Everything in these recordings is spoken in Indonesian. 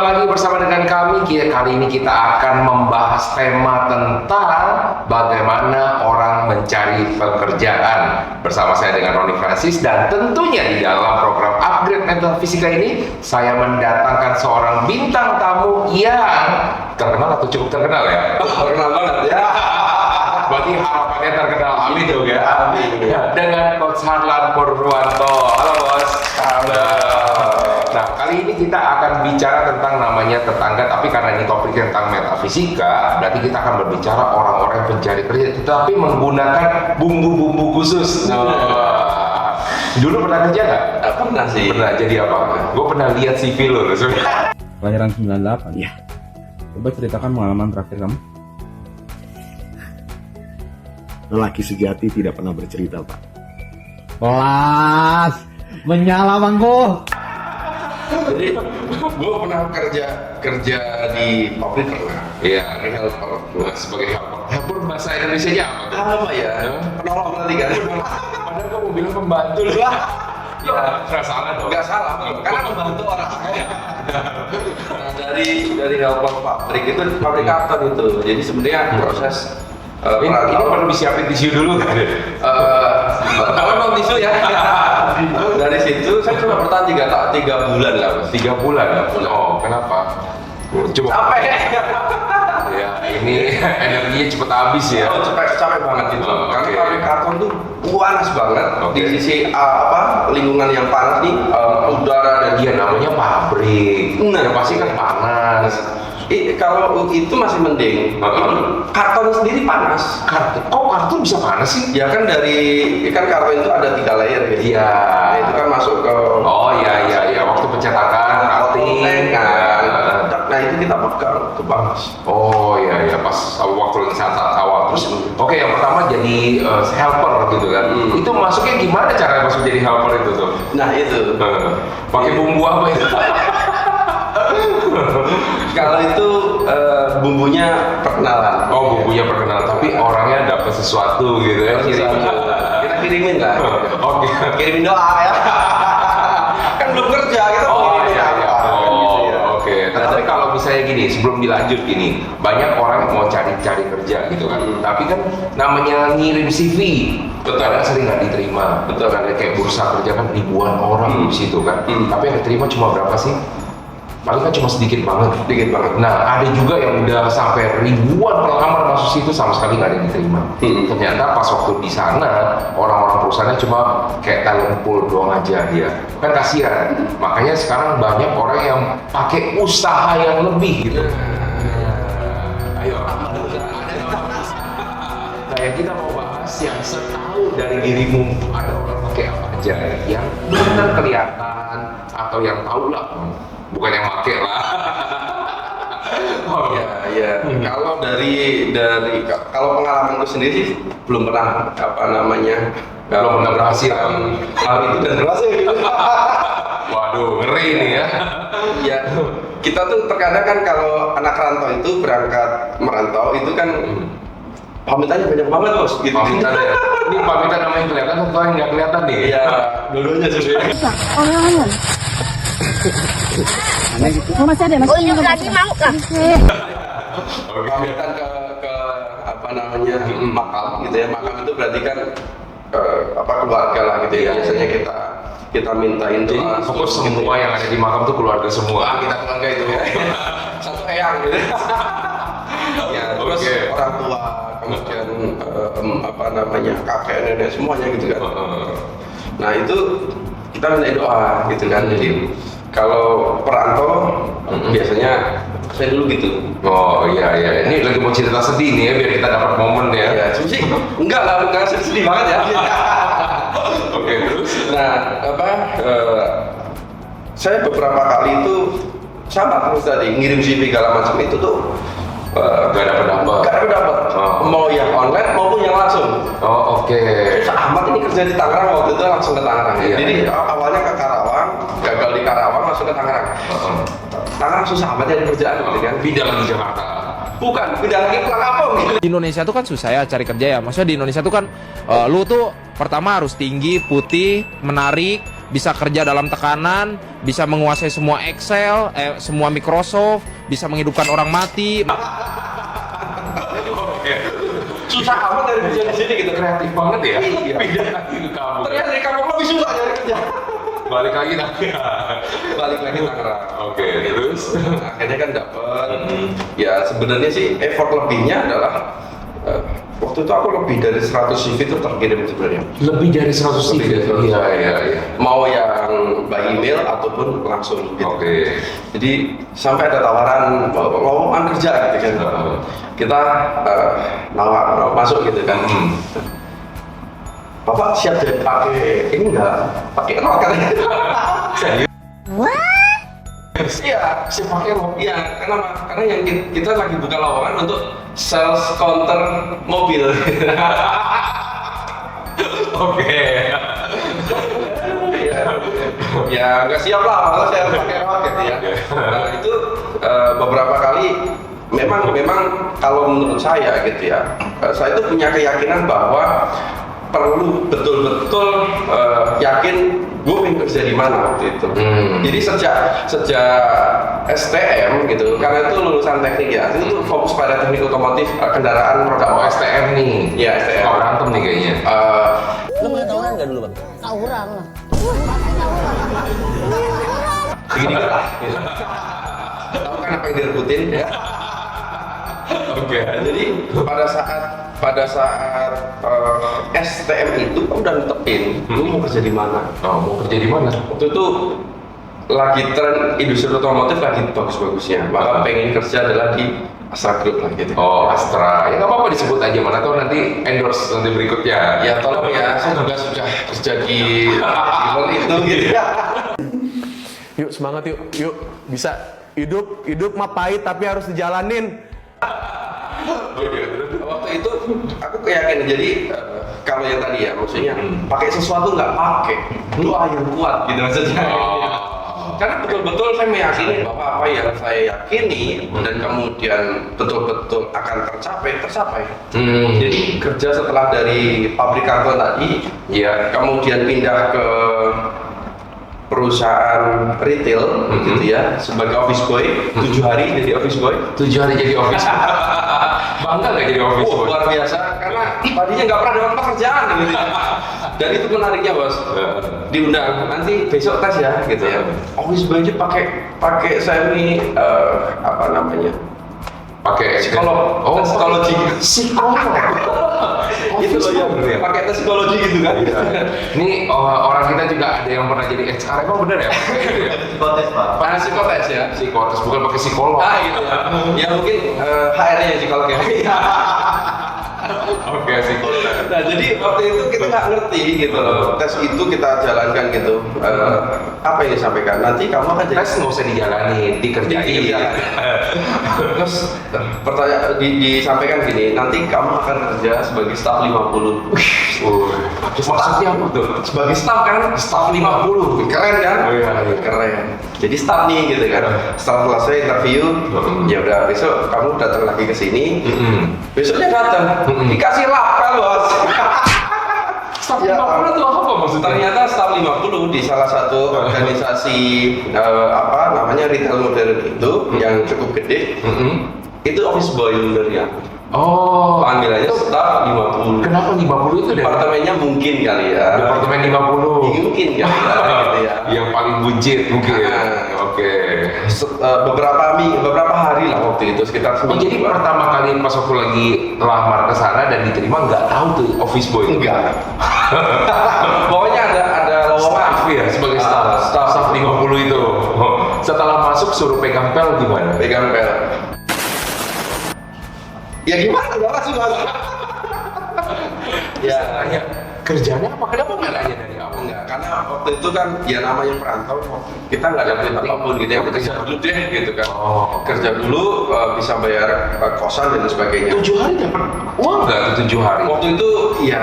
lagi bersama dengan kami. Kali ini kita akan membahas tema tentang bagaimana orang mencari pekerjaan. Bersama saya dengan Roni Francis, dan tentunya di dalam program Upgrade Mental Fisika ini saya mendatangkan seorang bintang tamu yang terkenal atau cukup terkenal ya? Terkenal banget ya. Berarti harapannya terkenal, amin dong ya. Amin. Dengan Coach Harlan Purwanto. Halo bos. Halo. Nah, kali ini kita akan bicara tentang namanya tetangga, tapi karena ini topik tentang metafisika, berarti kita akan berbicara orang-orang pencari kerja, tetapi menggunakan bumbu-bumbu khusus. Nah, dulu pernah kerja nggak? Pernah sih. Pernah jadi apa? Gue pernah lihat CV lo. Kelahiran 98? Iya. Coba ceritakan pengalaman terakhir kamu. Lelaki sejati tidak pernah bercerita, Pak. Kelas menyala bangku. Jadi gue pernah kerja di pabrik pernah. Iya. Helper. Sebagai helper. Helper bahasa Indonesia-nya apa? Apa ya? Penolong berarti kan? Padahal kamu bilang pembantu lah. Ya, nggak salah dong. Nggak salah, karena membantu orang. Nah, dari helper pabrik itu pabrik karton itu. Jadi sebenarnya proses Ini perlu disiapin tisu dulu kan? kalau mau tisu ya. Dari situ saya cuma bertahan 3 bulan lah. 3 bulan. Oh, kenapa? Coba. Capek. Ya, ini energinya cepet habis ya. Capek banget itu. Oh, Karena oke. pabrik karton tuh panas banget. Oke. Di sisi lingkungan yang panas nih, udara dan Dia namanya pabrik. Nah. Ya pasti kan panas. kalau itu masih mending. Karton sendiri panas. Kok kartu bisa panas sih? Ya kan kan karton itu ada 3 layer gitu. Iya. Nah, itu kan masuk ke Oh iya. Waktu pencetakan, cutting. kan. Nah itu kita pegang ke panas. Oh iya, pas waktu saat awal. Terus, oke, yang pertama jadi helper gitu kan. Itu masuknya gimana cara masuk jadi helper itu tuh? Nah itu. Pakai bumbu apa itu? Kalau itu bumbunya perkenalan. Oh, bumbunya perkenalan, tapi orangnya dapat sesuatu gitu ya. Kita kirimin lah. Oke. Kirimin doa ya. Kan belum kerja kita mau Oh kirimin iya. apa, Oh, gitu ya. oke. Tapi kalau misalnya gini, sebelum dilanjut gini, banyak orang mau cari kerja gitu kan. Tapi kan namanya ngirim CV, kadang sering nggak diterima. Betul. Karena kayak bursa kerja kan ribuan orang di situ kan. Tapi yang diterima cuma berapa sih? Paling kan cuma sedikit banget. Nah, ada juga yang udah sampai ribuan pelamar masuk situ sama sekali nggak ada yang diterima. Ternyata pas waktu di sana orang-orang perusahaannya cuma kayak talent pool doang aja dia. Kan kasihan. Makanya sekarang banyak orang yang pakai usaha yang lebih gitu. Ayo. Nah, yang kita mau bahas yang setahu dari dirimu, ada orang pakai apa aja yang benar kelihatan atau yang tahu lah. Bukan yang make lah. Oh Ya. Kalau kalau pengalamanku sendiri sih belum pernah belum pernah berhasil. Hal itu dan berhasil. Waduh, ngeri nih ya. Ya, kita tuh terkadang kan kalau anak rantau itu berangkat merantau itu kan pamitannya banyak banget bos. Gitu. Pamitan ya. Ini pamitan namanya kelihatan atau yang nggak kelihatan nih? Iya, dulunya sih. Oh, masih ada, masih ada. lagi mau lah. Pamitan ke makam gitu ya. Makam itu berarti kan keluarga lah gitu ya. Biasanya kita mintain Jadi doa. fokus semua yang ada di makam tuh keluarga semua. Kita keluarga itu. Satu eyang gitu. Ya, terus Oke. orang tua, kemudian kakek nenek semuanya gitu kan. Nah itu kita minta doa gitu kan. Jadi kalau perantau biasanya saya dulu gitu. Oh iya. Ini lagi mau cerita sedih nih ya, biar kita dapat momen ya. Ya, sih enggak lah, bukan sedih banget ya. Oke, terus? Nah, saya beberapa kali itu sama terus tadi ngirim CV segala macam itu tuh Gak dapet. Oh. Mau yang online maupun yang langsung. Oh oke. Terus Ahmad ini kerja di Tangerang, waktu itu langsung ke Tangerang. Iya. Jadi awalnya ke Karawang, gagal di Karawang langsung ke Tangerang. Tangerang susah amat jadi kerjaan gitu kan. Pindah lagi Jakarta. Bukan, pindah lagi pulang kampung. Di Indonesia tuh kan susah ya cari kerja ya. Maksudnya di Indonesia tuh kan lu tuh pertama harus tinggi, putih, menarik, bisa kerja dalam tekanan, bisa menguasai semua Excel, semua Microsoft, bisa menghidupkan orang mati. Susah amat dari kerja di sini gitu. Kreatif banget ya. Iya. Pindah lagi ke kamu. Ternyata di kampung lebih susah nyari kerja. Balik lagi nanti. Balik lagi Tangerang. Oke, terus Akhirnya kan dapet. Ya sebenarnya sih effort lebihnya adalah waktu itu aku lebih dari 100 CV itu terkirim sebenarnya. lebih dari 100 CV. Iya, iya, iya. Mau yang by email ataupun langsung gitu. Oke. Jadi sampai ada tawaran lowongan kerja gitu kan. Kita masuk gitu kan. Bapak siap jadi pakai ini enggak? Pakai rok kan? Iya, Si pakai rok. iya. Karena yang kita lagi buka lowongan untuk sales counter mobil. Oke. Ya nggak siap lah kalau saya pakai rok gitu ya. Nah itu beberapa kali memang kalau menurut saya gitu ya, saya itu punya keyakinan bahwa perlu betul-betul yakin gue pengen kerja di mana waktu itu. Jadi sejak STM gitu, karena itu lulusan teknik ya, itu fokus pada teknik otomotif kendaraan roda Oh, empat. STM nih. Iya, STM. Oh, berantem nih kayaknya. Lo punya tawuran nggak dulu bang? Tawuran lah. Begini lah. Tahu kan apa yang direbutin ya? Oke. Jadi pada saat STM itu aku udah netepin, lu mau kerja di mana? Oh, mau kerja di mana? Waktu itu lagi tren industri otomotif lagi bagus-bagusnya, maka pengen kerja adalah di Astra Group lah gitu. Oh, Astra. Ya nggak apa-apa disebut aja, mana tahu nanti endorse nanti berikutnya. Ya tolong ya, saya juga sudah kerja di level itu gitu ya. Yuk semangat yuk bisa. Hidup mah pahit tapi harus dijalanin. Waktu itu aku keyakinan, jadi kalau yang tadi ya maksudnya pakai sesuatu nggak pakai, doa yang kuat gitu maksudnya. Karena betul-betul saya meyakini bahwa apa yang saya yakini dan kemudian betul-betul akan tercapai. Jadi kerja setelah dari pabrik karton tadi, Iya. kemudian pindah ke perusahaan retail gitu ya sebagai office boy 7 hari jadi office boy. 7 hari jadi office. Bangga nggak jadi office boy? Luar biasa karena tadinya nggak pernah dapat pekerjaan gitu ya. Dan itu menariknya bos, diundang nanti besok tes ya gitu ya. Office boy aja pakai semi apa namanya, Pakai psikolog, Oh, psikologi. psikolog. Itu loh ya, pakai tes psikologi gitu kan. Ini orang kita juga ada yang pernah jadi HR, emang bener ya? Pakai psikotes ya. Psikotes, bukan pakai psikolog. Gitu ya. Ya mungkin HR-nya psikolog ya. Oke, psikolog. Nah jadi waktu itu kita nggak ngerti gitu loh, tes itu kita jalankan gitu. Apa yang disampaikan? Nanti kamu akan jadi Tes nggak usah dijalani, dikerjain. Iya. Terus pertanyaan disampaikan gini, nanti kamu akan kerja sebagai staff 50. Maksudnya apa tuh? Sebagai staff kan, staff 50. Keren kan? Oh, iya. Keren. Jadi staff nih gitu kan. Setelah selesai interview, ya udah besok kamu datang lagi ke sini. Besoknya datang, dikasih lapel bos. Staff Ya, 50 itu apa maksudnya? Ternyata staff 50 di salah satu organisasi apa namanya retail modern itu yang cukup gede, itu office boy sebenarnya. Oh, Panggilannya staff 50. kenapa 50 itu deh? Departemennya mungkin kali ya. Departemen 50. Mungkin kali ya, gitu ya. Yang paling buncit mungkin. Oke. Beberapa hari lah waktu itu sekitar Oh, jadi pertama kali pas aku lagi lamar ke sana dan diterima nggak tahu tuh office boy. enggak. Pokoknya ada Staff ya sebagai staff 50 itu. Setelah masuk suruh pegang pel gimana? pegang pel. Ya gimana? Enggak langsung masuk. Ya, Tanya kerjanya apa? Kenapa nggak nanya dari awal? enggak, karena waktu itu kan ya namanya perantau, kita nggak ada apapun gitu ya, kerja dulu deh gitu kan. Oh. Kerja dulu bisa bayar kosan dan sebagainya. 7 hari dapat uang nggak tuh 7 hari? Waktu itu ya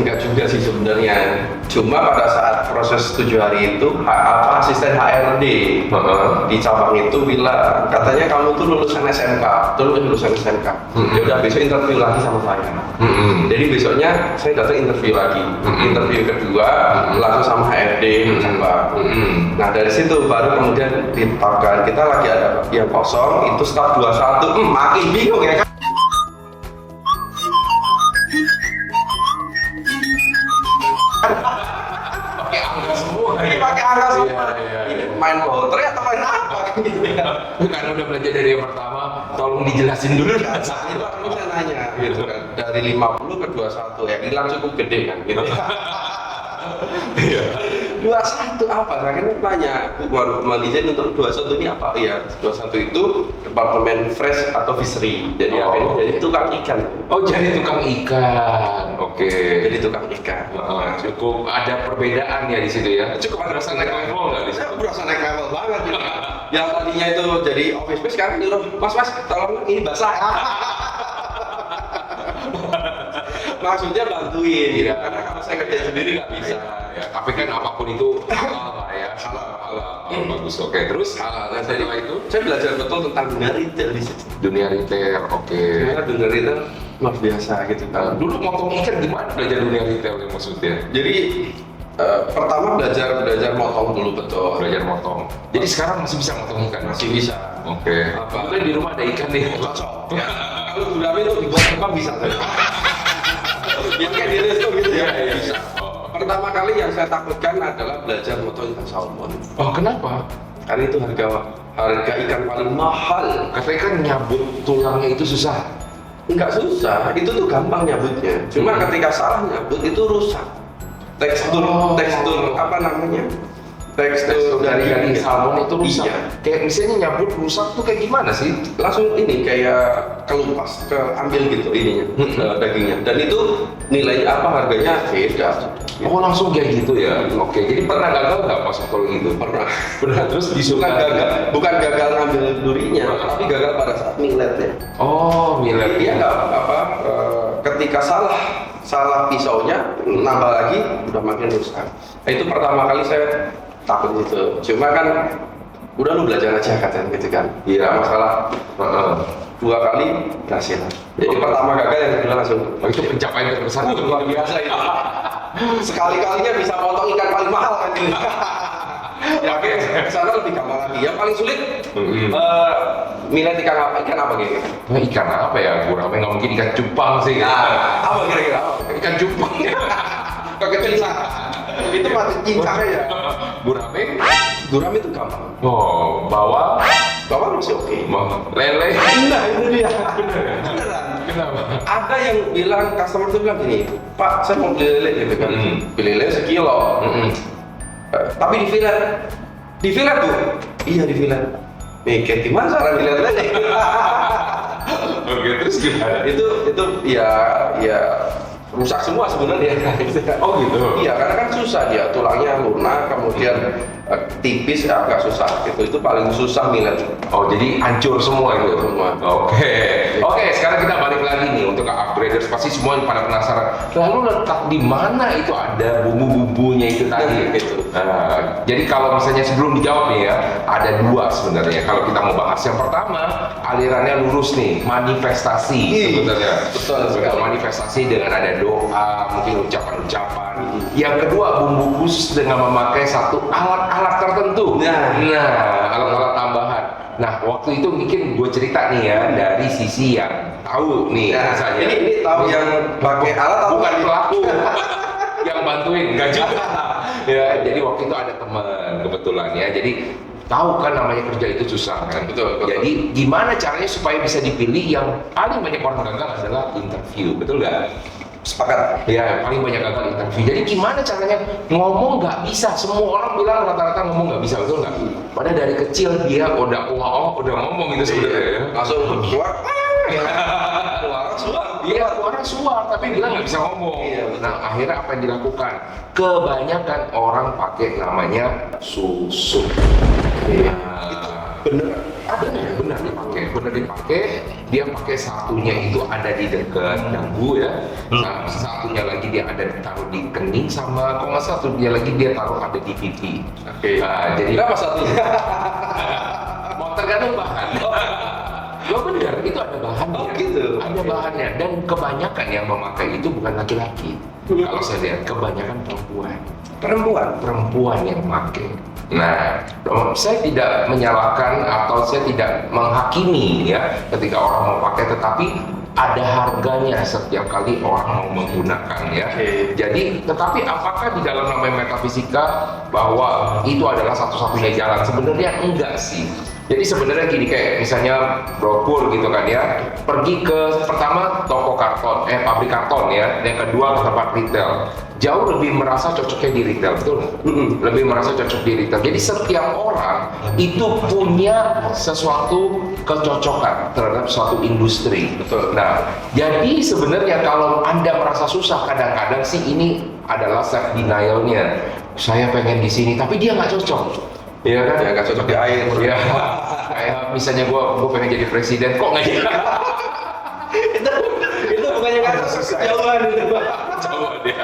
enggak juga sih sebenarnya. Cuma pada saat proses 7 hari itu asisten HRD di cabang itu bilang katanya kamu tuh lulusan SMK, Ya udah besok interview lagi sama saya. Jadi besoknya saya datang interview lagi. Interview kedua langsung sama HRD coba. Nah dari situ baru kemudian ditetapkan kita lagi ada yang kosong itu staf 21. Makin bingung ya kan. Pakai angka semua. Ini pakai angka semua. Iya. Ini main lotre atau main apa? Gitu ya. Karena udah belajar dari yang pertama, tolong dijelasin dulu. Itu akhirnya saya nanya gitu kan dari 50 ke 21 ya hilang cukup gede kan gitu. 21 apa? Saya kan tanya, baru izin untuk 21 ini apa? Iya, 21 itu departemen fresh atau fishery. Jadi akhirnya jadi tukang ikan. Oh, jadi tukang ikan. Oke. Jadi tukang ikan. Cukup ada perbedaan ya di situ ya. Cukup ada rasa naik level nggak di situ? Saya berasa naik level banget gitu. Yang tadinya itu jadi office space sekarang nyuruh, Mas, tolong ini basah. Maksudnya bantuin gitu. Karena kalau saya kerja sendiri nggak bisa. Ya, tapi kan apapun itu halal lah ya. Halal. Bagus. Oke, terus Nah, setelah itu saya belajar betul tentang dunia retail di situ. dunia retail. Oke. Karena dunia retail luar biasa gitu kan. Dulu motong ikan gimana belajar dunia retail ya maksudnya? Jadi pertama belajar motong dulu betul. Belajar motong. Jadi sekarang masih bisa motong ikan? Masih bisa. Oke. Kebetulan di rumah ada ikan nih. Cocok. Ya. Kalau gurame itu dibuat apa bisa. Yang kayak di resto gitu ya. Iya. Bisa. Pertama kali yang saya takutkan adalah belajar motong ikan salmon. Oh, kenapa? Karena itu harga ikan paling mahal. Katanya kan nyabut tulangnya itu susah. Enggak susah, itu tuh gampang nyabutnya. Cuma ketika salah nyabut itu rusak. Tekstur apa namanya? Tekstur dari salmon itu rusak. Iya. Kayak misalnya nyabut rusak tuh kayak gimana sih? Langsung ini kayak kelupas, ambil gitu ininya, dagingnya. Dan itu nilai harganya beda. Oh, langsung kayak gitu ya? Oke, jadi pernah gagal nggak pas kalau gitu? Pernah. Terus disuruh Bukan gagal ngambil durinya, tapi gagal pada saat miletnya. Oh, milet. Dia nggak ketika salah pisaunya nambah lagi udah makin rusak. Itu pertama kali saya takut gitu. Cuma kan udah lu belajar aja katanya gitu kan. Iya masalah. 2 kali berhasil. Jadi pertama gagal, yang kedua langsung. Oh, itu pencapaian terbesar. Luar biasa itu. Sekali-kalinya bisa potong ikan paling mahal kan gitu. Ya oke, kesana lebih gampang lagi. Yang paling sulit milih ikan apa gitu? Nah, ikan apa ya? Gurame nggak mungkin ikan cupang sih. Nah, apa kira-kira? Ikan cupang. Pakai cincang. Itu mati cincangnya ya. Gurame itu gampang. Oh, bawang Masih oke. lele. Nah itu dia. Beneran. Kenapa? Ada yang bilang, customer tuh bilang gini, Pak, saya mau beli lele gitu kan. Beli lele sekilo. Tapi di filet tuh. Iya di filet. Mikir gimana cara dilihat lele? Oke, terus gimana? itu ya rusak semua sebenarnya. Oh gitu. Iya, karena kan susah dia, tulangnya lunak, kemudian tipis ya agak susah gitu. Itu paling susah milet. Oh, jadi hancur semua itu. Semua. Oke, sekarang kita balik lagi nih untuk upgraders, pasti semua yang pada penasaran. Lalu letak di mana itu ada bumbu-bumbunya itu tadi? Gitu. Nah, jadi kalau misalnya sebelum dijawab nih ya, ada 2 sebenarnya. Kalau kita mau bahas yang pertama, alirannya lurus nih, manifestasi sebetulnya. Betul sekali. Manifestasi dengan ada doa, mungkin ucapan-ucapan. Yang kedua, bumbu khusus dengan memakai satu alat-alat tertentu. Nah, alat-alat tambahan. Nah, waktu itu mungkin gue cerita nih ya dari sisi yang tahu nih misalnya. Ini tahu yang pakai alat atau bukan pelaku yang bantuin, enggak juga. Ya, jadi waktu itu ada teman kebetulan ya. Jadi tahu kan namanya kerja itu susah kan. Betul. Jadi gimana caranya supaya bisa dipilih? Yang paling banyak orang gagal adalah interview, betul nggak? Sepakat. Ya, paling banyak gagal interview. Jadi gimana caranya ngomong nggak bisa? Semua orang bilang rata-rata ngomong nggak bisa, betul nggak? Padahal dari kecil dia udah ngomong itu sebenarnya. Ya. Langsung keluar. Iya, orang suar tapi bilang nggak bisa ngomong. Iya, nah, akhirnya apa yang dilakukan? Kebanyakan orang pakai namanya susu. Iya. Benar dipakai. Dia pakai satunya itu ada di dekat dagu ya. Nah, satunya lagi dia ada ditaruh di kening, sama kalau nggak satunya lagi dia taruh ada di pipi. Nah, jadi berapa satunya? mau tergantung bahan. Oh benar, itu ada bahannya. Oh, gitu. Ada bahannya, dan kebanyakan yang memakai itu bukan laki-laki. Kalau saya lihat kebanyakan perempuan. Perempuan yang memakai. Nah, saya tidak menyalahkan atau saya tidak menghakimi ya ketika orang mau pakai, tetapi ada harganya setiap kali orang mau menggunakan ya. Jadi, tetapi apakah di dalam namanya metafisika bahwa itu adalah satu-satunya jalan? Sebenarnya enggak sih. Jadi sebenarnya gini, kayak misalnya Bro Pur gitu kan ya, pergi ke pertama toko karton, pabrik karton ya, yang kedua ke tempat retail, jauh lebih merasa cocoknya di retail, betul nggak? Lebih merasa cocok di retail. Jadi setiap orang itu punya sesuatu kecocokan terhadap suatu industri. Betul. Nah, jadi sebenarnya kalau Anda merasa susah, kadang-kadang sih ini adalah self denial-nya. Saya pengen di sini, tapi dia nggak cocok. Iya kan? Ya nggak cocok di air. Iya. Kayak misalnya gue pengen jadi presiden, kok nggak jadi? Itu bukannya nggak cocok, kejauhan itu. Jauh dia.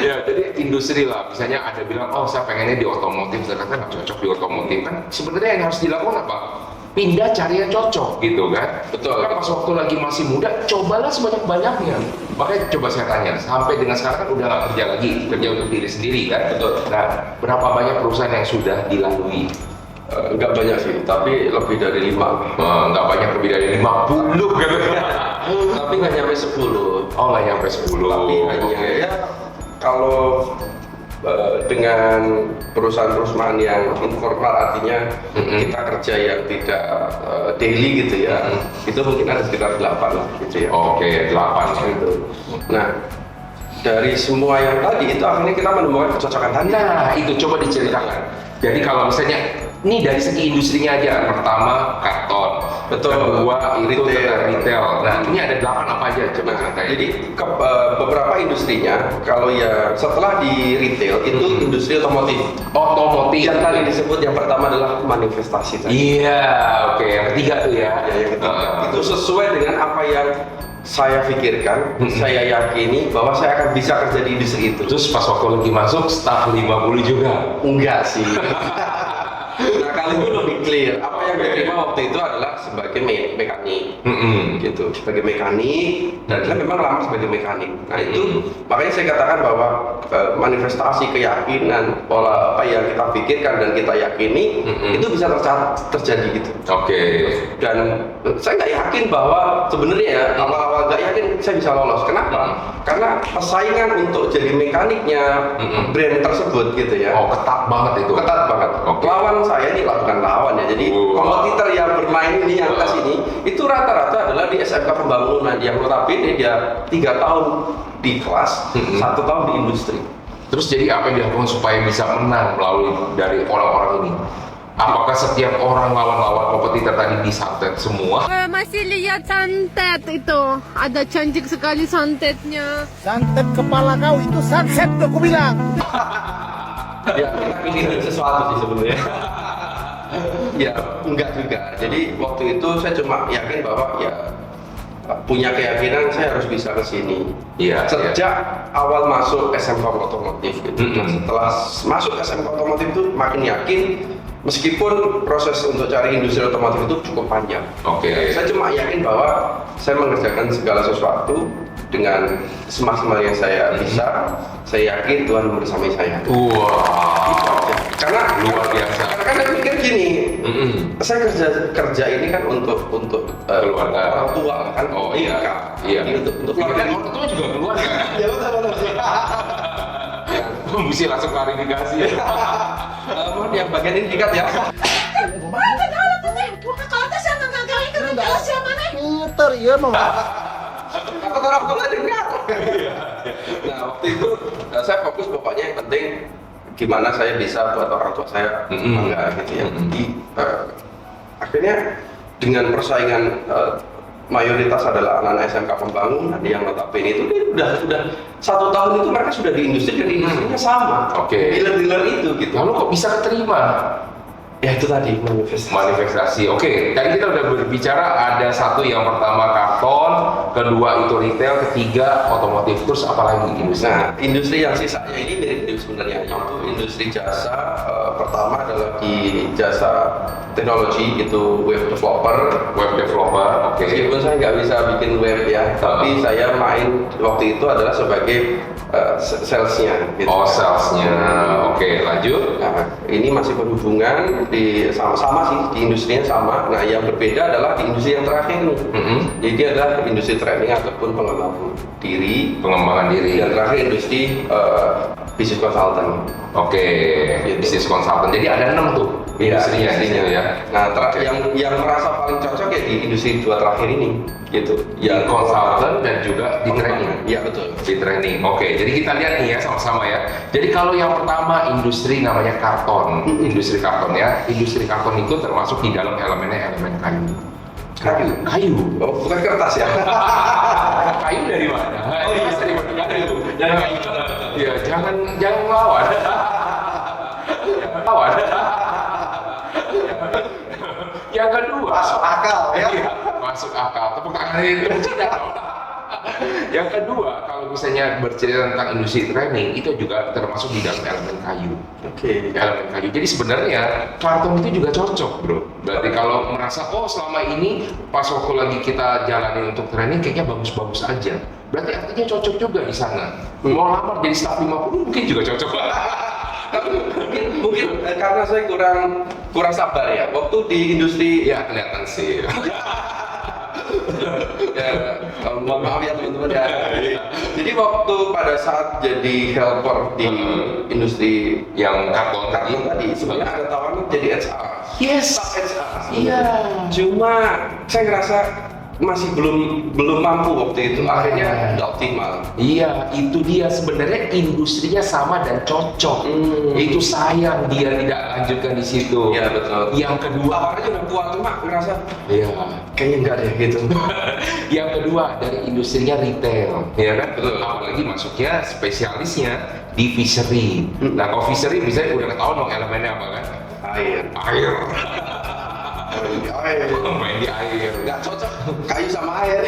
Ya, jadi industri lah. Misalnya ada bilang, oh saya pengennya di otomotif, ternyata nggak cocok di otomotif kan. Sebenarnya yang harus dilakukan apa? Pindah cari yang cocok gitu kan. Betul. Kan pas waktu lagi masih muda, cobalah sebanyak-banyaknya. Makanya coba saya tanya, sampai dengan sekarang kan udah nggak kerja lagi, kerja untuk diri sendiri kan. Betul. Nah, berapa banyak perusahaan yang sudah dilalui? Nggak banyak sih, tapi lebih dari 5. Nggak banyak, lebih dari 50 gitu. Tapi nggak nyampe 10. Oh, nggak nyampe 10. Tapi hanya Oke. ya kalau dengan perusahaan-perusahaan yang informal, artinya kita kerja yang tidak daily gitu ya, itu mungkin ada sekitar 8 lah gitu ya. Oke, 8 Gitu. Nah, dari semua yang tadi itu akhirnya kita menemukan kecocokan tadi. Nah, itu coba diceritakan. Jadi kalau misalnya ini dari segi industrinya aja, pertama karton, Betul. kedua itu Retail. retail. Nah, ini ada 8 apa aja? Coba Nah, ceritain. jadi beberapa industrinya, kalau ya setelah di retail itu industri otomotif. Otomotif. Yang tadi disebut yang pertama adalah manifestasi tadi. Iya, oke. Yang ketiga tuh ya. Ya, yang ketiga. Itu sesuai dengan apa yang saya pikirkan, saya yakini bahwa saya akan bisa kerja di industri itu. Terus pas waktu lagi masuk, staff 50 juga. Enggak sih. Nah, kali itu lebih clear. Apa yang diterima waktu itu adalah sebagai mekanik, gitu. Sebagai mekanik, dan saya memang lama sebagai mekanik. Nah itu makanya saya katakan bahwa manifestasi keyakinan, pola apa yang kita pikirkan dan kita yakini itu bisa terjadi gitu. Oke. Dan saya nggak yakin bahwa sebenarnya ya awal-awal nggak yakin saya bisa lolos. Kenapa? Karena persaingan untuk jadi mekaniknya brand tersebut gitu ya. Oh, ketat banget itu. Ketat banget. Oke. Lawan saya ini bukan lawan ya. Jadi kompetitor yang bermain ini yang tes ini itu rata-rata adalah di SMK Pembangunan yang notabene dia 3 tahun di kelas, 1 tahun di industri. Terus jadi apa yang dilakukan supaya bisa menang melalui dari orang-orang ini? Apakah setiap orang lawan-lawan kompetitor tadi disantet semua? Masih lihat santet itu. Ada cantik sekali santetnya. Santet kepala kau itu sunset tuh aku bilang. Ya, kita pilih sesuatu sih sebenarnya. Ya, enggak juga. Jadi waktu itu saya cuma yakin bahwa ya punya keyakinan saya harus bisa ke sini. Iya. Sejak awal masuk SMK Otomotif gitu. Nah, setelah masuk SMK Otomotif itu makin yakin meskipun proses untuk cari industri otomotif itu cukup panjang. Oke. Saya cuma yakin bahwa saya mengerjakan segala sesuatu dengan semaksimal yang saya bisa. Saya yakin Tuhan bersama saya. Wah. Karena Luar biasa. Karena kan saya pikir gini, saya kerja ini kan untuk Keluarga. orang tua kan. Oh iya. Nikah. Iya. Ini untuk Keluarga keluarga. orang tua juga keluarga. Ya betul. Mesti langsung klarifikasi. Mohon yang bagian ini dikat ya. Muter ya mama. Takut orang tua dengar. Nah waktu itu saya fokus pokoknya yang penting gimana saya bisa buat orang tua saya bangga gitu ya. Jadi akhirnya dengan persaingan mayoritas adalah anak-anak SMK Pembangunan yang notabene itu udah 1 tahun itu mereka sudah di industri dan industrinya sama. Oke. Dealer-dealer itu gitu. Lalu kok bisa keterima? Ya itu tadi Manifestasi. Oke, tadi kita udah berbicara ada satu yang pertama karton, kedua itu retail, ketiga otomotif. Terus apa lagi industri? Nah, industri yang sisanya ini mirip sebenarnya, yaitu industri jasa. Pertama adalah di jasa teknologi, itu web developer. Oke. Meskipun saya nggak bisa bikin web ya, tapi saya main waktu itu adalah sebagai salesnya. Gitu. Oh, salesnya. Oke, lanjut. Nah, ini masih berhubungan di sama-sama sih, di industrinya sama. Nah, yang berbeda adalah di industri yang terakhir nih. Jadi adalah industri training ataupun pengembangan diri. Yang terakhir industri business consultant. Oke, business consultant. Jadi ada 6 tuh industrinya di situ ya. Nah, yang merasa paling cocok ya di industri dua terakhir ini, gitu. Yang consultant dan juga di training. Iya betul. Di training. Oke, jadi kita lihat nih ya sama-sama ya. Jadi kalau yang pertama industri namanya karton, industri karton ya. Industri karton itu termasuk di dalam elemennya elemen kayu. Kayu. Oh, bukan kertas ya? Kayu dari mana? Oh iya, dari mana? Kayu. Dari kayu. Ya, jangan melawan. Lawan. Yang kedua, Masuk akal ya. Iya, masuk akal. Tepuk tangan itu tidak dong. Yang kedua, kalau misalnya bercerita tentang industri training, itu juga termasuk di dalam elemen kayu. Oke. Elemen kayu. Jadi sebenarnya karton itu juga cocok, bro. Berarti kalau merasa selama ini pas waktu lagi kita jalani untuk training kayaknya bagus-bagus aja. Berarti artinya cocok juga di sana. Mau lamar jadi staff 50 mungkin juga cocok. Tapi mungkin karena saya kurang sabar ya. Waktu di industri Ya kelihatan sih. ya, mohon maaf ya teman-teman ya. Jadi waktu pada saat jadi helper di industri Yang karton tadi sebenarnya ada tawaran jadi HR. Yes. Staff HR. Iya. Cuma saya ngerasa masih belum mampu waktu itu. Akhirnya nggak optimal. Iya, itu dia sebenarnya industrinya sama dan cocok. Itu sayang dia tidak lanjutkan di situ. Iya betul. Yang kedua, Tawarannya udah kuat cuma ngerasa iya. kayaknya enggak deh gitu. Yang kedua dari industrinya retail, ya kan? Betul. Apalagi masuknya spesialisnya di fishery. Nah, kalau fishery misalnya udah ketahuan dong elemennya apa kan? Air. Main di air. Nggak cocok kayu sama air.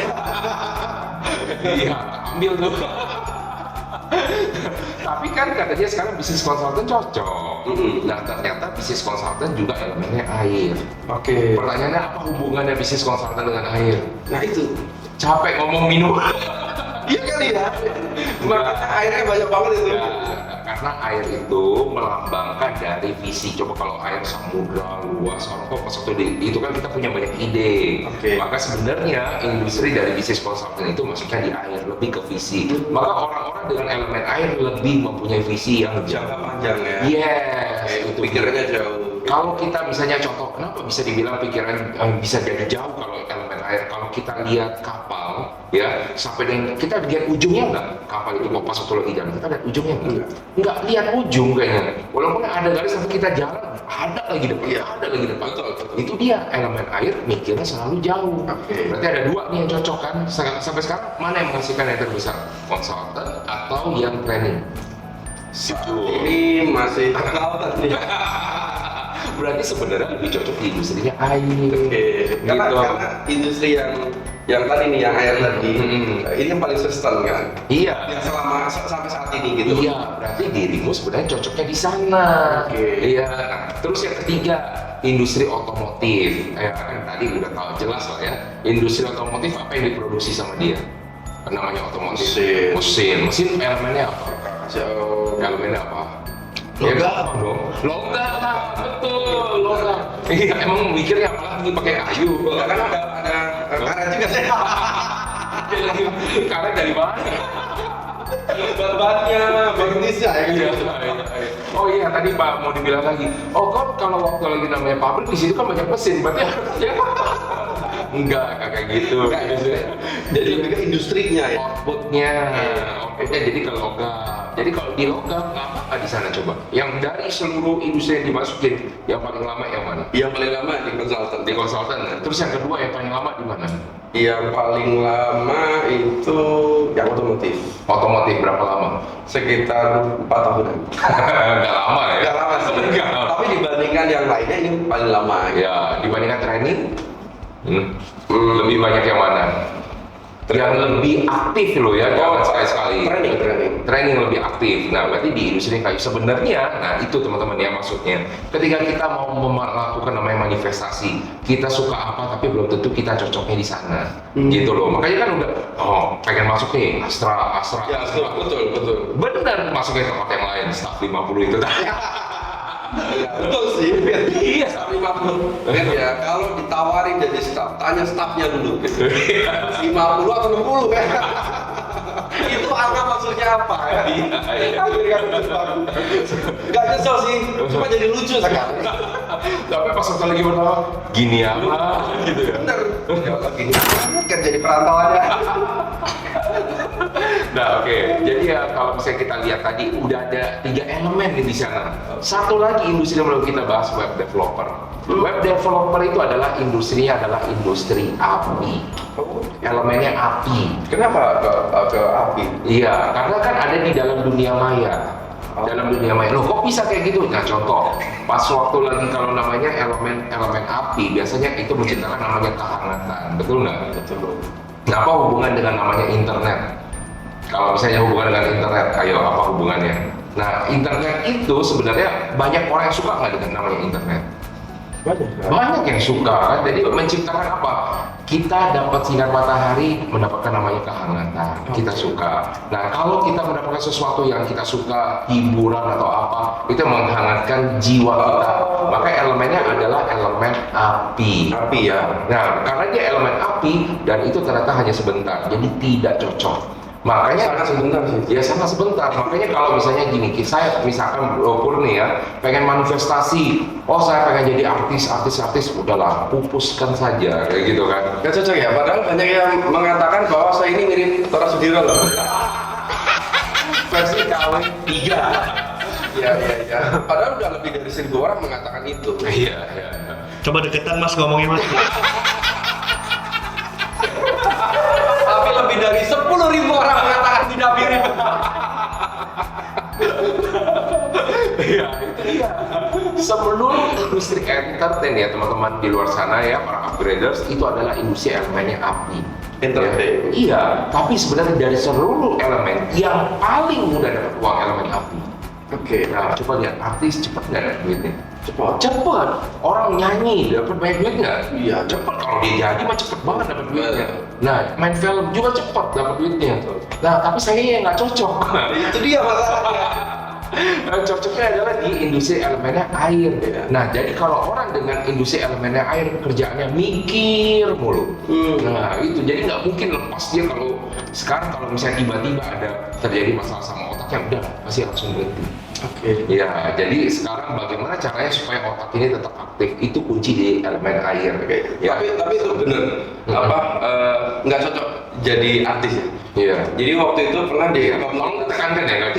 Iya, ambil tuh. Tapi kan katanya sekarang bisnis konsultan cocok. Nah, ternyata bisnis konsultan juga elemennya air. Oke. Pertanyaannya apa hubungannya bisnis konsultan dengan air? Nah itu. Capek ngomong minum. Iya kali ya. Makanya airnya banyak banget itu. Ya, karena air itu melambangkan dari visi. Coba kalau air samudra luas, orang kok pas waktu itu kan kita punya banyak ide. Oke. Maka sebenarnya industri dari bisnis konsultan itu masuknya di air, lebih ke visi. Maka orang-orang dengan elemen air lebih mempunyai visi yang Jangka panjang ya. Yes, itu Pikirannya jauh. Kalau kita misalnya contoh, kenapa bisa dibilang pikiran bisa jadi jauh kalau elemen air? Kalau kita lihat kapal, ya sampai dengan kita lihat ujungnya nggak? Kapal itu mau pas waktu lagi jalan, kita lihat ujungnya nggak? Nggak lihat ujung kayaknya. Walaupun ada garis sampai kita jalan, ada lagi depan, ada lagi depan. Itu dia elemen air mikirnya selalu jauh. Berarti ada dua nih yang cocok kan? Sampai sekarang mana yang menghasilkan yang terbesar? Konsultan atau yang training? Ini masih konsultan nih. Berarti sebenarnya lebih cocok di industrinya air. Karena industri yang tadi nih, yang air tadi, ini yang paling sustain kan? Iya. Yang selama sampai saat ini gitu. Iya, berarti dirimu sebenarnya cocoknya di sana. Iya. Nah, terus yang ketiga, industri otomotif. Kan tadi udah tahu jelas lah ya. Industri otomotif apa yang diproduksi sama dia? Namanya otomotif. Mesin elemennya apa? Elemennya apa? Logam dong. Logam, betul. Logam. Iya, emang mikirnya apa lagi pakai kayu? Kan ada karet juga sih. Karet dari mana? Bahannya Indonesia ya kan? Oh iya, tadi Pak mau dibilang lagi. Oh kan kalau waktu lagi namanya pabrik di situ kan banyak mesin, berarti harusnya enggak kayak gitu. Jadi lebih ke industrinya ya. Outputnya jadi ke logam. Jadi kalau di logam apa di sana coba? Yang dari seluruh industri yang dimasukin, yang paling lama yang mana? Yang paling lama di konsultan. Di konsultan. Terus yang kedua yang paling lama di mana? Yang paling lama itu yang otomotif. Otomotif berapa lama? Sekitar 4 tahunan. Nggak lama ya? Nggak lama sih. Nggak lama. Tapi dibandingkan yang lainnya ini paling lama. Ya, dibandingkan training, lebih banyak yang mana? Yang lebih aktif loh ya, jangan sekali-sekali. Training lebih aktif. Nah, berarti di industri kayu sebenarnya, nah itu teman-teman ya maksudnya. Ketika kita mau melakukan namanya manifestasi, kita suka apa tapi belum tentu kita cocoknya di sana, gitu loh. Makanya kan udah, pengen masuk nih Astra. Ya, betul. Bener masuknya tempat yang lain, staff 50 itu tadi. Ya, betul sih. Iya, staff 50. Kan ya, kalau ditawarin jadi staff, tanya staffnya dulu. 50 atau 60 kan? Itu angka maksudnya apa ya? Gak nyesel sih, cuma jadi lucu sekarang. Tapi pas satu lagi pertama, gini apa? Gitu ya. Bener. Ya, gini kan jadi perantauannya. Nah, oke. Jadi ya kalau misalnya kita lihat tadi udah ada 3 elemen nih di sana. Satu lagi industri yang belum kita bahas, web developer. Web developer itu adalah industrinya adalah industri api. Elemennya api. Kenapa ke api? Iya, karena kan ada di dalam dunia maya. Dalam dunia maya. Loh, kok bisa kayak gitu? Nah, contoh, pas waktu lagi kalau namanya elemen api, biasanya itu menciptakan namanya kehangatan. Betul nggak? Betul. Nah, apa hubungan dengan namanya internet? Kalau misalnya hubungan dengan internet, ayo apa hubungannya? Nah, internet itu sebenarnya banyak orang yang suka nggak dengan namanya internet? Banyak yang suka kan, jadi menciptakan apa? Kita dapat sinar matahari, mendapatkan namanya kehangatan, kita suka. Nah, kalau kita mendapatkan sesuatu yang kita suka, hiburan atau apa, itu menghangatkan jiwa kita. Maka elemennya adalah elemen api. Api ya. Nah, karena dia elemen api dan itu ternyata hanya sebentar, jadi tidak cocok. Makanya Sangat sebentar sih. Ya sangat sebentar. Makanya kalau misalnya gini, saya misalkan Pur nih ya, pengen manifestasi, saya pengen jadi artis, udahlah, pupuskan saja kayak gitu kan. Gak cocok ya, padahal banyak yang mengatakan bahwa saya ini mirip Tora Sudiro loh. Versi KW3. Iya. Padahal udah lebih dari 1000 orang mengatakan itu. Iya. Coba deketan mas ngomongin mas. Tapi lebih dari 10.000 orang mengatakan tidak mirip. Iya, itu dia. Sebelum industri entertain ya teman-teman di luar sana ya, para upgraders, itu adalah industri elemennya api. Entertain. Ya, iya, tapi sebenarnya dari seluruh elemen yang paling mudah dapat uang elemen api. Oke. Nah, coba lihat artis cepat nggak dapat duitnya? Cepat. Orang nyanyi dapat banyak duit nggak? Iya. Cepat. Kalau dia jadi mah cepet banget dapat duitnya. Nah, main film juga cepat dapat duitnya. Nah, tapi saya yang nggak cocok. Itu dia masalahnya. Cocoknya adalah di industri elemennya air. Nah, jadi kalau orang dengan industri elemennya air, kerjaannya mikir mulu. Nah, itu jadi nggak mungkin lepas dia kalau sekarang kalau misalnya tiba-tiba ada terjadi masalah sama otaknya, udah pasti langsung berhenti. Oke. Ya, jadi sekarang bagaimana caranya supaya otak ini tetap aktif? Itu kunci di elemen air. Ya. Tapi itu bener. Nggak cocok jadi artis ya. Iya. Jadi waktu itu pernah di Tolong tekankan ya, nggak?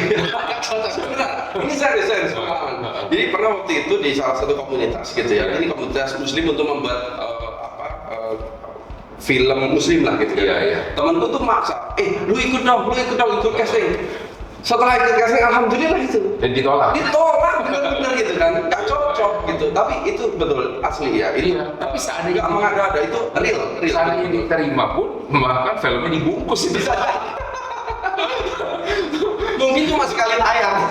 Ini serius pengalaman. Jadi pernah waktu itu di salah satu komunitas gitu ya. Ini komunitas muslim untuk membuat film muslim lah gitu ya. Iya. Temanku tuh maksa, lu ikut dong, ikut casting. Setelah ikut casting, alhamdulillah itu. Dan ditolak. Bener-bener gitu kan, nggak cocok gitu. Tapi itu betul asli ya. Itu, Iya. Tapi seandainya nggak mengada-ada, itu real. Seandainya diterima pun, bahkan filmnya dibungkus itu. Mungkin cuma sekali tayang.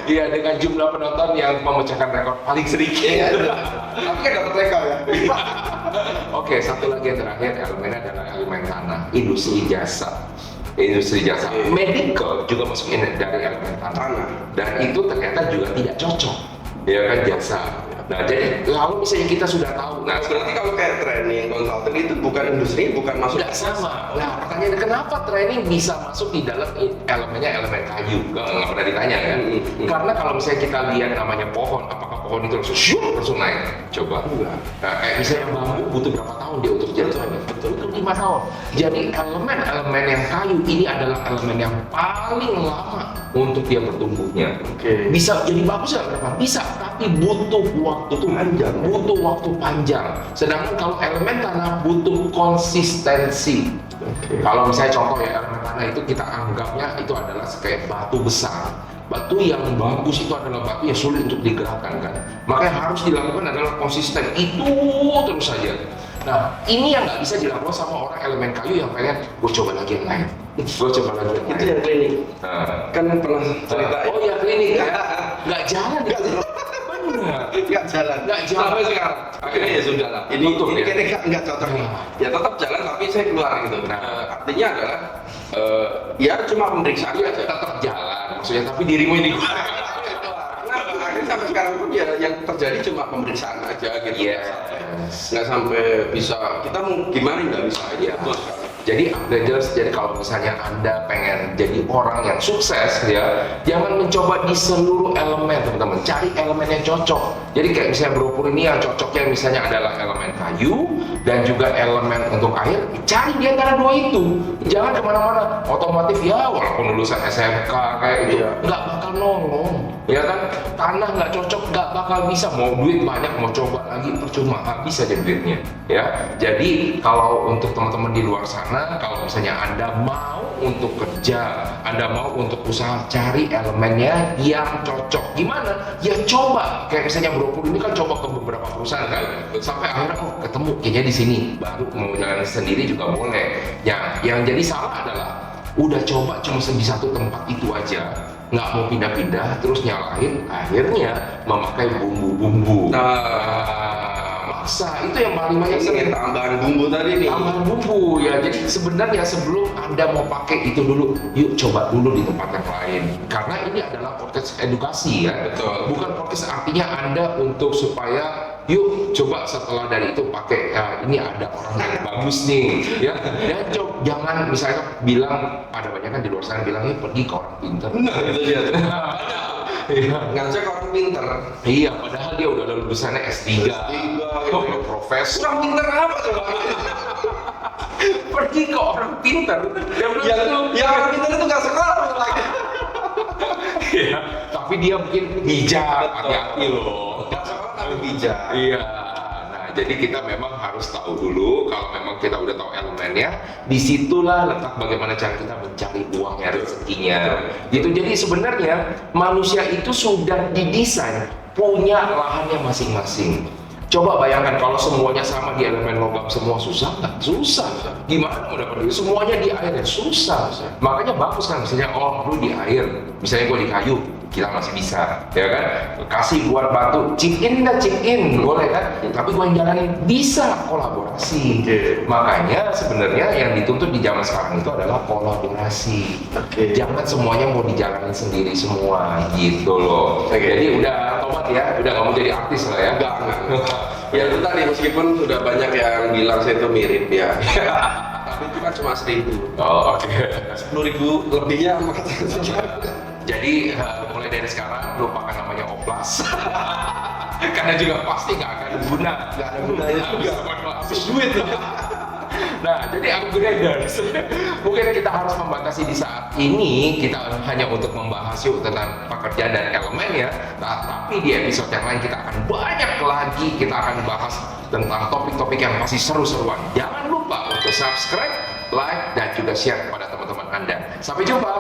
Iya, dengan jumlah penonton yang memecahkan rekor paling sedikit. Tapi kan dapat rekor ya. Oke, satu lagi yang terakhir elemennya adalah elemen tanah, industri jasa. Medical juga masuk dari elemen tanah. Dan itu ternyata juga tidak cocok, ya kan, jasa. Nah, jadi kalau misalnya kita sudah tahu, nah Berarti kalau kayak training, consulting itu bukan industri, bukan masuk. tidak sama. Nah, pertanyaannya kenapa training bisa masuk di dalam elemennya elemen kayu? Nggak pernah ditanya kan? Karena kalau misalnya kita lihat namanya pohon, apakah pohon pohon itu langsung syuk, langsung naik. Coba. Nah, kayak misalnya bambu butuh berapa tahun dia untuk jatuh? Betul 5 tahun. Jadi elemen-elemen yang kayu ini adalah elemen yang paling lama untuk dia bertumbuhnya. Bisa jadi bagus nggak berapa? Bisa, tapi butuh waktu panjang. Butuh waktu panjang. Sedangkan kalau elemen tanah butuh konsistensi. Kalau misalnya contoh ya, elemen tanah itu kita anggapnya itu adalah kayak batu besar. Batu yang bagus itu adalah batu yang sulit untuk digerakkan kan. Makanya harus dilakukan adalah konsisten itu terus saja. Nah, ini yang nggak bisa dilakukan sama orang elemen kayu yang pengen gue coba lagi yang lain. Gue coba lagi yang lain. Itu yang klinik. Kan pernah cerita. Oh ya klinik ya. Nggak jalan itu. Benar. Nggak jalan. Sampai sekarang. Akhirnya ya sudah lah. Ini kayaknya nggak cocok nih. Ya tetap jalan tapi saya keluar gitu. Artinya adalah ya cuma pemeriksaan aja. Tetap jalan. Maksudnya tapi dirimu ini. Nah, akhirnya sampai sekarang pun ya yang terjadi cuma pemeriksaan aja gitu. Nggak sampai bisa kita mau gimana nggak bisa aja. Jadi upgraders, jadi kalau misalnya Anda pengen jadi orang yang sukses ya, jangan mencoba di seluruh elemen teman-teman, cari elemen yang cocok. Jadi kayak misalnya Bro Pur ini yang cocoknya misalnya adalah elemen kayu dan juga elemen untuk air, cari di antara dua itu. Jangan kemana-mana, otomotif ya walaupun lulusan SMK kayak itu, nggak bakal nolong. Ya kan, tanah nggak cocok, nggak bakal bisa. Mau duit banyak, mau coba lagi percuma, habis aja duitnya. Ya, jadi kalau untuk teman-teman di luar sana, kalau misalnya Anda mau untuk kerja, Anda mau untuk usaha, cari elemennya yang cocok. Gimana? Ya coba. Kayak misalnya Bro Pur ini kan coba ke beberapa perusahaan kan, sampai akhirnya ketemu kayaknya di sini. Baru mau jalan sendiri juga boleh. Yang jadi salah adalah udah coba cuma di satu tempat itu aja, nggak mau pindah-pindah, terus nyalahin, akhirnya memakai bumbu-bumbu. Maksa, itu yang paling banyak sering. Tambahan bumbu tadi nih. Tambahan bumbu ya, jadi sebenarnya sebelum Anda mau pakai itu dulu, yuk coba dulu di tempat yang lain. Karena ini adalah podcast edukasi ya. Betul. Bukan podcast artinya Anda untuk supaya yuk coba setelah dari itu pakai ini ada orang yang bagus nih ya, dan jangan misalnya bilang ada banyak kan di luar sana bilangnya pergi ke orang pintar. Nah itu dia tuh. Iya. Ngajak orang pintar. Iya, padahal dia udah lulusannya S3 gitu. profesor. Orang pintar apa coba? Pergi ke orang pintar. Yang orang pintar itu nggak sekolah lagi. Iya, tapi dia mungkin bijak, hati-hati loh. Nggak sekolah tapi bijak. Iya. Nah, jadi kita memang harus tahu dulu kalau memang kita udah tahu elemennya, disitulah letak bagaimana cara kita mencari uangnya, rezekinya. Gitu. Jadi sebenarnya manusia itu sudah didesain punya lahannya masing-masing. Coba bayangkan kalau semuanya sama di elemen logam semua, susah nggak? Susah. Gimana mau dapat duit? Semuanya di air ya susah. Makanya bagus kan misalnya, oh lu di air, misalnya gue di kayu, kita masih bisa, ya kan? Kasih buat batu, chip in, boleh kan? Tapi gue yang jalanin, bisa kolaborasi. Makanya sebenarnya yang dituntut di zaman sekarang itu adalah kolaborasi. Jangan semuanya mau dijalanin sendiri semua, gitu loh. Jadi udah tobat ya, udah nggak mau jadi artis lah ya. Enggak. Ya itu tadi meskipun sudah banyak yang bilang saya itu mirip ya. Tapi itu kan cuma 1.000. Oh, oke. 10.000 lebihnya sama kata. Jadi mulai dari sekarang lupakan namanya oplas. Karena juga pasti nggak akan guna. Nggak ada gunanya juga. Habis duit. Nah, jadi upgraders. Mungkin kita harus membatasi di saat ini, kita hanya untuk membahas yuk tentang pekerjaan dan elemen ya. Nah, tapi di episode yang lain kita akan banyak lagi, kita akan bahas tentang topik-topik yang masih seru-seruan. Jangan lupa untuk subscribe, like, dan juga share kepada teman-teman Anda. Sampai jumpa!